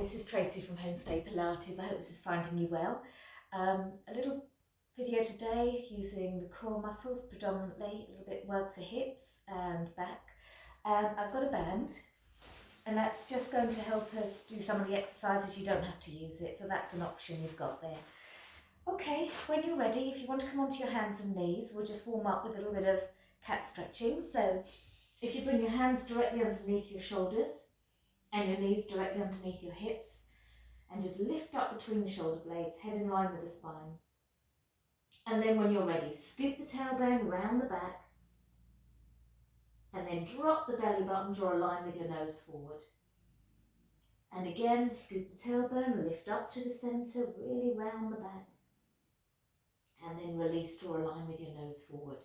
this is Tracy from HomeStay Pilates. I hope this is finding you well. A little video today using the core muscles predominantly, a little bit work for hips and back. I've got a band and that's just going to help us do some of the exercises. You don't have to use it, so that's an option you've got there. Okay, when you're ready, if you want to come onto your hands and knees, we'll just warm up with a little bit of cat stretching. So if you bring your hands directly underneath your shoulders, and your knees directly underneath your hips, and just lift up between the shoulder blades, head in line with the spine. And then when you're ready, scoop the tailbone round the back, and then drop the belly button, draw a line with your nose forward. And again, scoop the tailbone, lift up to the centre, really round the back. And then release, draw a line with your nose forward.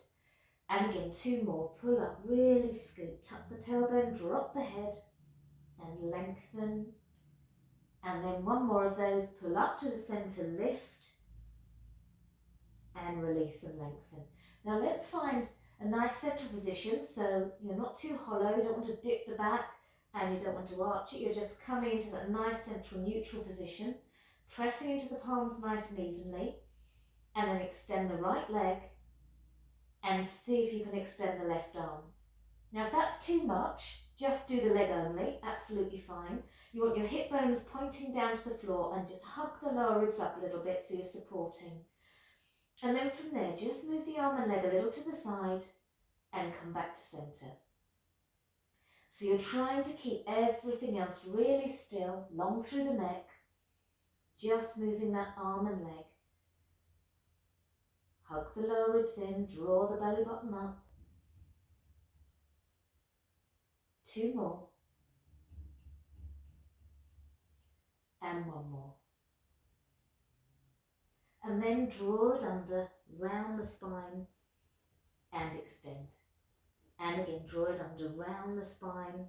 And again, two more, pull up, really scoop, tuck the tailbone, drop the head, and lengthen. And then one more of those, pull up to the centre, lift, and release and lengthen. Now let's find a nice central position, so you're not too hollow, you don't want to dip the back, and you don't want to arch it. You're just coming into that nice central neutral position, pressing into the palms nice and evenly, and then extend the right leg, and see if you can extend the left arm. Now if that's too much, just do the leg only, absolutely fine. You want your hip bones pointing down to the floor and just hug the lower ribs up a little bit so you're supporting. And then from there, just move the arm and leg a little to the side and come back to centre. So you're trying to keep everything else really still, long through the neck, just moving that arm and leg. Hug the lower ribs in, draw the belly button up. Two more. And one more. And then draw it under, round the spine and extend. And again, draw it under, round the spine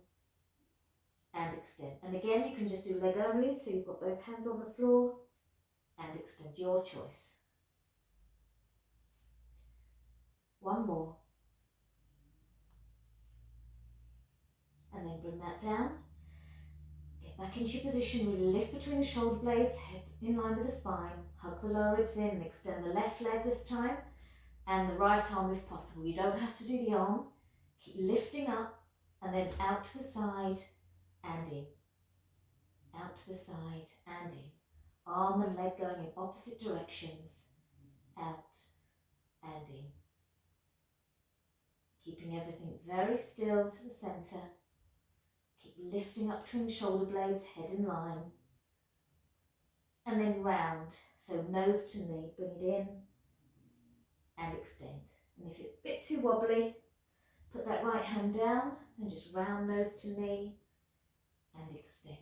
and extend. And again, you can just do leg only, so you've got both hands on the floor and extend, your choice. One more. And then bring that down. Get back into your position, really lift between the shoulder blades, head in line with the spine, hug the lower ribs in, and extend the left leg this time, and the right arm if possible. You don't have to do the arm. Keep lifting up, and then out to the side and in. Out to the side and in. Arm and leg going in opposite directions. Out and in. Keeping everything very still to the centre. Keep lifting up between the shoulder blades, head in line. And then round, so nose to knee, bring it in and extend. And if you're a bit too wobbly, put that right hand down and just round nose to knee and extend.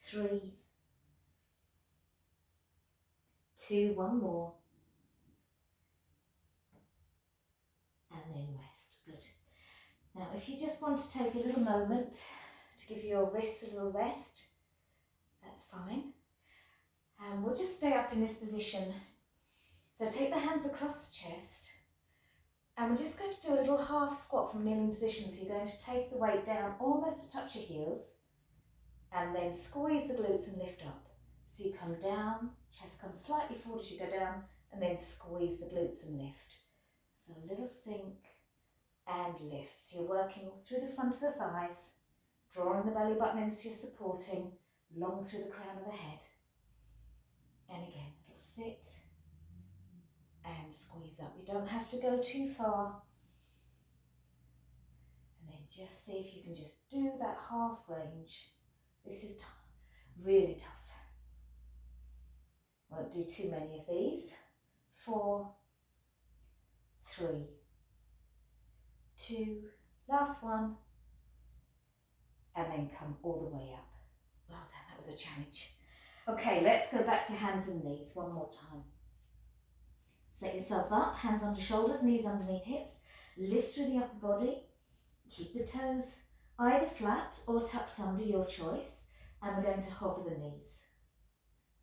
3, 2, one more. And then rest. Good. Now, if you just want to take a little moment to give your wrists a little rest, that's fine. And we'll just stay up in this position. So take the hands across the chest, and we're just going to do a little half squat from kneeling position. So you're going to take the weight down almost to touch your heels, and then squeeze the glutes and lift up. So you come down, chest comes slightly forward as you go down, and then squeeze the glutes and lift. So a little sink and lift. So you're working through the front of the thighs, drawing the belly button in so you're supporting, long through the crown of the head. And again, a little sit and squeeze up. You don't have to go too far. And then just see if you can just do that half range. This is really tough. Won't do too many of these. 4, 3, 2, last one, and then come all the way up. Well done, that was a challenge. Okay, let's go back to hands and knees one more time. Set yourself up, hands under shoulders, knees underneath hips, lift through the upper body, keep the toes either flat or tucked under, your choice, and we're going to hover the knees.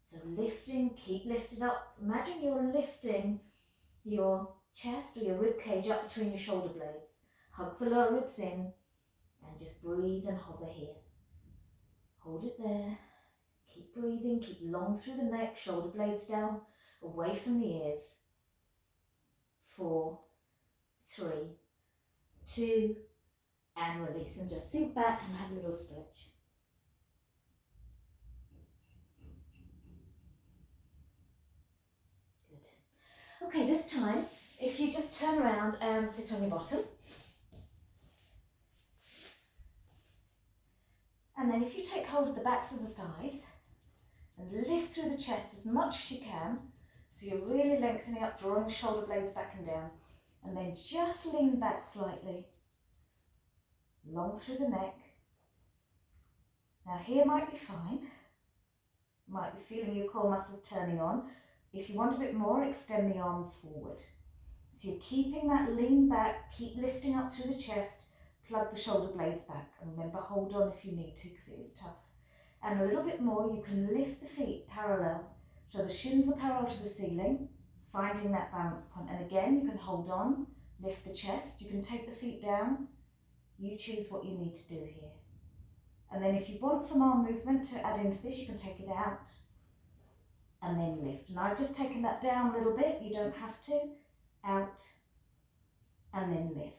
So lifting, keep lifted up. Imagine you're lifting your chest or your rib cage up between your shoulder blades. Hug the lower ribs in and just breathe and hover here. Hold it there. Keep breathing, keep long through the neck, shoulder blades down, away from the ears. 4, 3, 2, and release. And just sink back and have a little stretch. Good. Okay, this time, if you just turn around and sit on your bottom. And then if you take hold of the backs of the thighs and lift through the chest as much as you can, so you're really lengthening up, drawing the shoulder blades back and down, and then just lean back slightly, long through the neck. Now here might be fine, might be feeling your core muscles turning on. If you want a bit more, extend the arms forward. So you're keeping that lean back, keep lifting up through the chest, plug the shoulder blades back, and remember, hold on if you need to, because it is tough. And a little bit more, you can lift the feet parallel, so the shins are parallel to the ceiling, finding that balance point. And again, you can hold on, lift the chest, you can take the feet down, you choose what you need to do here. And then if you want some arm movement to add into this, you can take it out and then lift. And I've just taken that down a little bit, you don't have to. Out and then lift.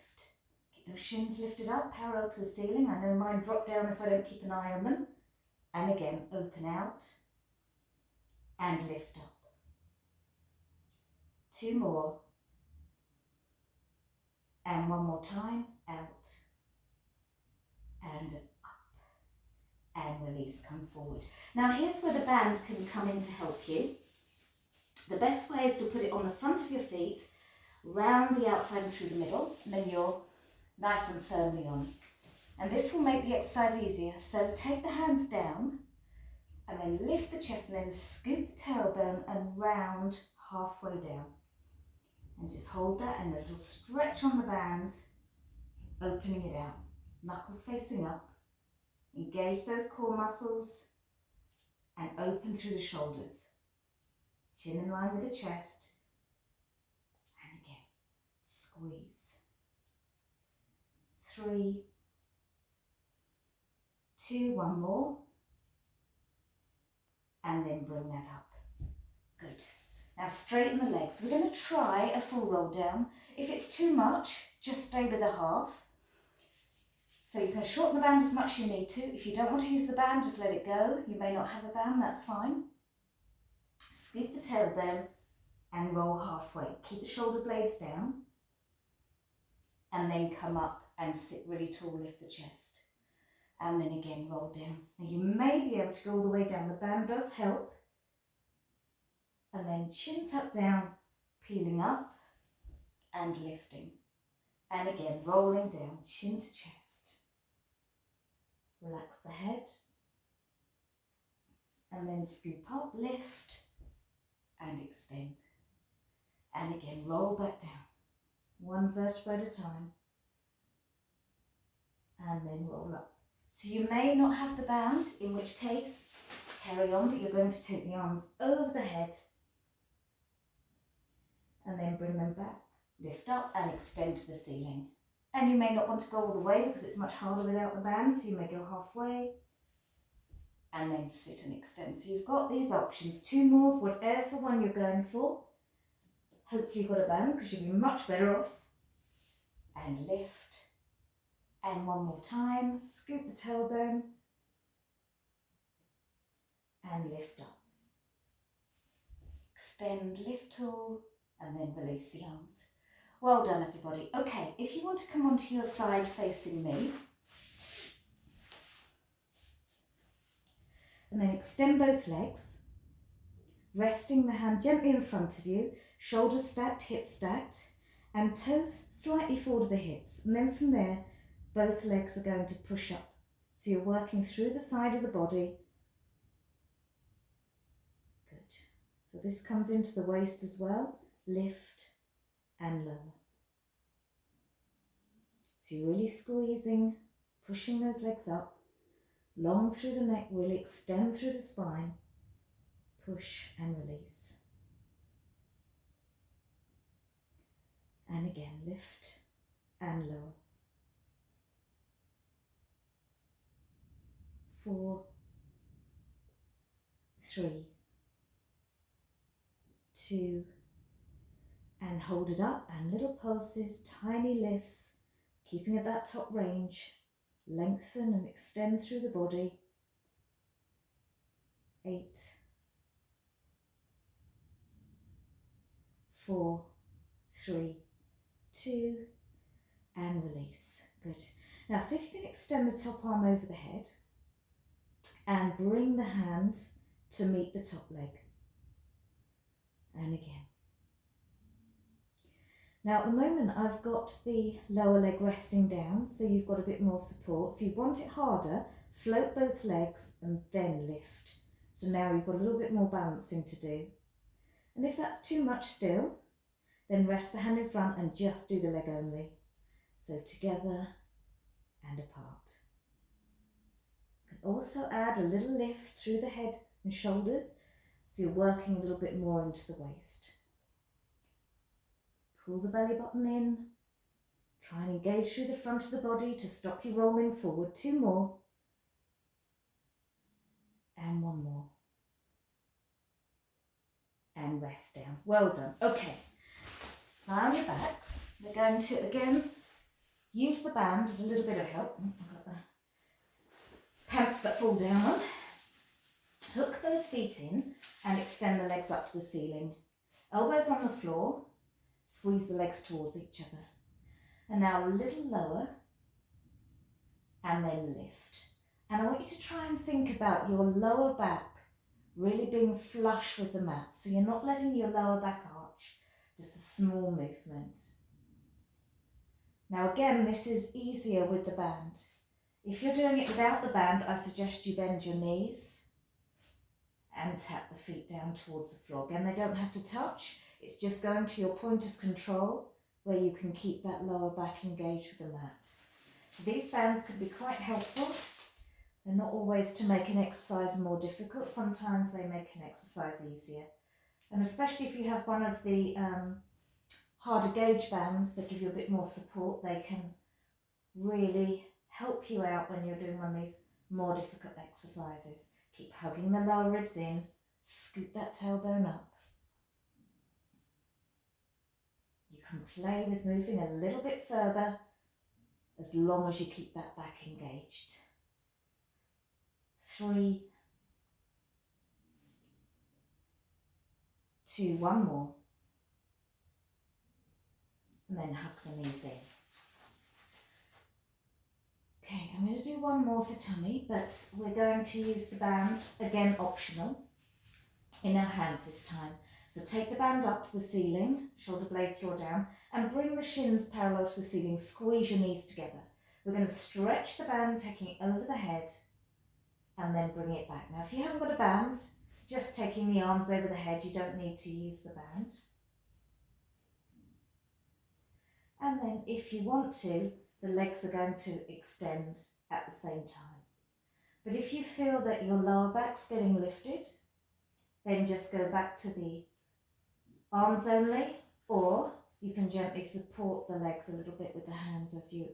Keep those shins lifted up, parallel to the ceiling. I know mine drop down if I don't keep an eye on them. And again, open out and lift up. 2 more. And 1 more time, out and up. And release, come forward. Now here's where the band can come in to help you. The best way is to put it on the front of your feet, round the outside and through the middle, and then you're nice and firmly on. And this will make the exercise easier. So take the hands down and then lift the chest and then scoop the tailbone and round halfway down. And just hold that and a little stretch on the band, opening it out. Knuckles facing up. Engage those core muscles and open through the shoulders. Chin in line with the chest. And again, squeeze. 3, 2, 1 more. And then bring that up. Good. Now straighten the legs. We're going to try a full roll down. If it's too much, just stay with a half. So you can shorten the band as much as you need to. If you don't want to use the band, just let it go. You may not have a band, that's fine. Scoop the tailbone and roll halfway. Keep the shoulder blades down. And then come up and sit really tall, lift the chest. And then again, roll down. Now you may be able to go all the way down. The band does help. And then chin tuck down, peeling up and lifting. And again, rolling down, chin to chest. Relax the head. And then scoop up, lift and extend. And again, roll back down. 1 vertebra at a time. And then roll up. So you may not have the band, in which case, carry on, but you're going to take the arms over the head and then bring them back. Lift up and extend to the ceiling. And you may not want to go all the way because it's much harder without the band, so you may go halfway and then sit and extend. So you've got these options, 2 more of whatever one you're going for. Hopefully you've got a band because you'll be much better off. And lift. And 1 more time, scoop the tailbone and lift up. Extend, lift tall, and then release the arms. Well done, everybody. Okay, if you want to come onto your side facing me, and then extend both legs, resting the hand gently in front of you, shoulders stacked, hips stacked, and toes slightly forward of the hips. And then from there, both legs are going to push up. So you're working through the side of the body. Good. So this comes into the waist as well. Lift and lower. So you're really squeezing, pushing those legs up. Long through the neck, really extend through the spine. Push and release. And again, lift and lower. 4, 3, 2, and hold it up, and little pulses, tiny lifts, keeping at that top range. Lengthen and extend through the body. 8, 4, 3, 2, and release. Good. Now see if you can extend the top arm over the head and bring the hand to meet the top leg. And again. Now at the moment I've got the lower leg resting down, so you've got a bit more support. If you want it harder, float both legs and then lift. So now you've got a little bit more balancing to do. And if that's too much still, then rest the hand in front and just do the leg only. So together and apart. You can also add a little lift through the head and shoulders, so you're working a little bit more into the waist. Pull the belly button in. Try and engage through the front of the body to stop you rolling forward. 2 more. And 1 more. And rest down. Well done. Okay. Lie on your backs. We're going to, again, use the band as a little bit of help. I've got the pants that fall down on. Hook both feet in and extend the legs up to the ceiling. Elbows on the floor. Squeeze the legs towards each other. And now a little lower, and then lift. And I want you to try and think about your lower back really being flush with the mat. So you're not letting your lower back arch, just a small movement. Now again, this is easier with the band. If you're doing it without the band, I suggest you bend your knees and tap the feet down towards the floor. Again, they don't have to touch. It's just going to your point of control where you can keep that lower back engaged with the mat. So these bands can be quite helpful. They're not always to make an exercise more difficult. Sometimes they make an exercise easier. And especially if you have one of the harder gauge bands that give you a bit more support, they can really help you out when you're doing one of these more difficult exercises. Keep hugging the lower ribs in, scoot that tailbone up. You can play with moving a little bit further as long as you keep that back engaged. 3, 2, 1 more. And then hug the knees in. Okay, I'm going to do 1 more for tummy, but we're going to use the band, again optional, in our hands this time. So take the band up to the ceiling, shoulder blades draw down, and bring the shins parallel to the ceiling, squeeze your knees together. We're going to stretch the band, taking it over the head, and then bring it back. Now if you haven't got a band, just taking the arms over the head, you don't need to use the band. And then if you want to, the legs are going to extend at the same time. But if you feel that your lower back's getting lifted, then just go back to the arms only, or you can gently support the legs a little bit with the hands as you're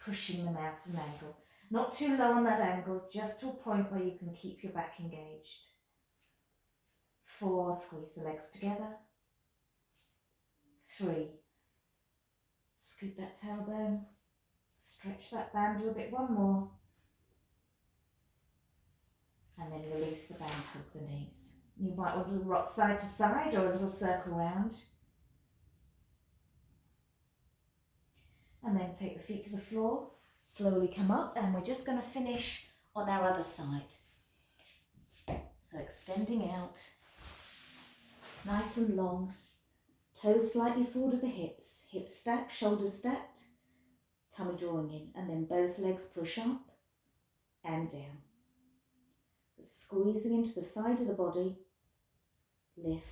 pushing them out at an angle. Not too low on that angle, just to a point where you can keep your back engaged. 4, squeeze the legs together. 3, scoot that tailbone. Stretch that band a little bit. 1 more. And then release the band, hug the knees. You might want a little rock side to side or a little circle round. And then take the feet to the floor, slowly come up, and we're just going to finish on our other side. So extending out, nice and long, toes slightly forward of the hips stacked, shoulders stacked, tummy drawing in, and then both legs push up and down. Squeezing into the side of the body, lift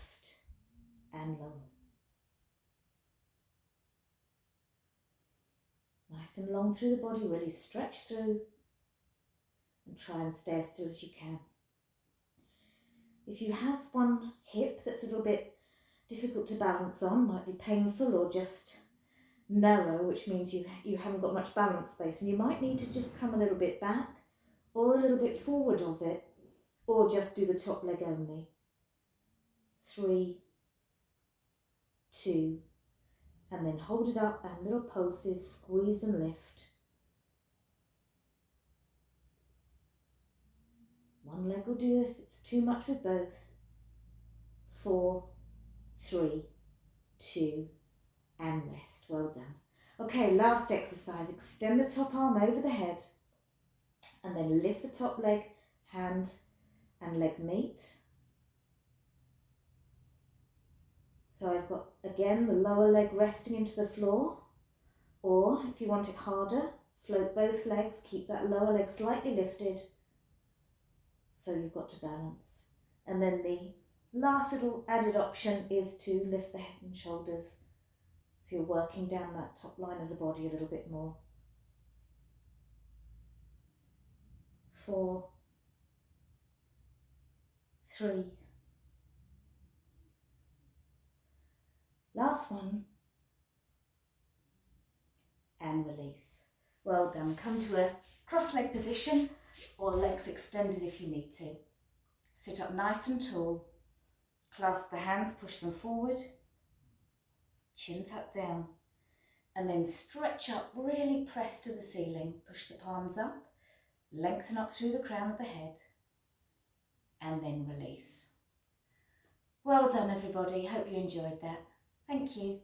and lower. Nice and long through the body, really stretch through and try and stay as still as you can. If you have one hip that's a little bit difficult to balance on, might be painful or just narrow, which means you haven't got much balance space, and you might need to just come a little bit back or a little bit forward of it, or just do the top leg only. 3, 2, and then hold it up and little pulses, squeeze and lift. One leg will do if it's too much with both. 4, 3, 2, and rest. Well done. Okay, last exercise. Extend the top arm over the head and then lift the top leg, hand and leg meet. So I've got, again, the lower leg resting into the floor, or if you want it harder, float both legs, keep that lower leg slightly lifted, so you've got to balance. And then the last little added option is to lift the head and shoulders, so you're working down that top line of the body a little bit more. 4, 3, last one, and release. Well done. Come to a cross-leg position or legs extended if you need to. Sit up nice and tall. Clasp the hands, push them forward. Chin tucked down. And then stretch up, really press to the ceiling. Push the palms up, lengthen up through the crown of the head. And then release. Well done, everybody. Hope you enjoyed that. Thank you.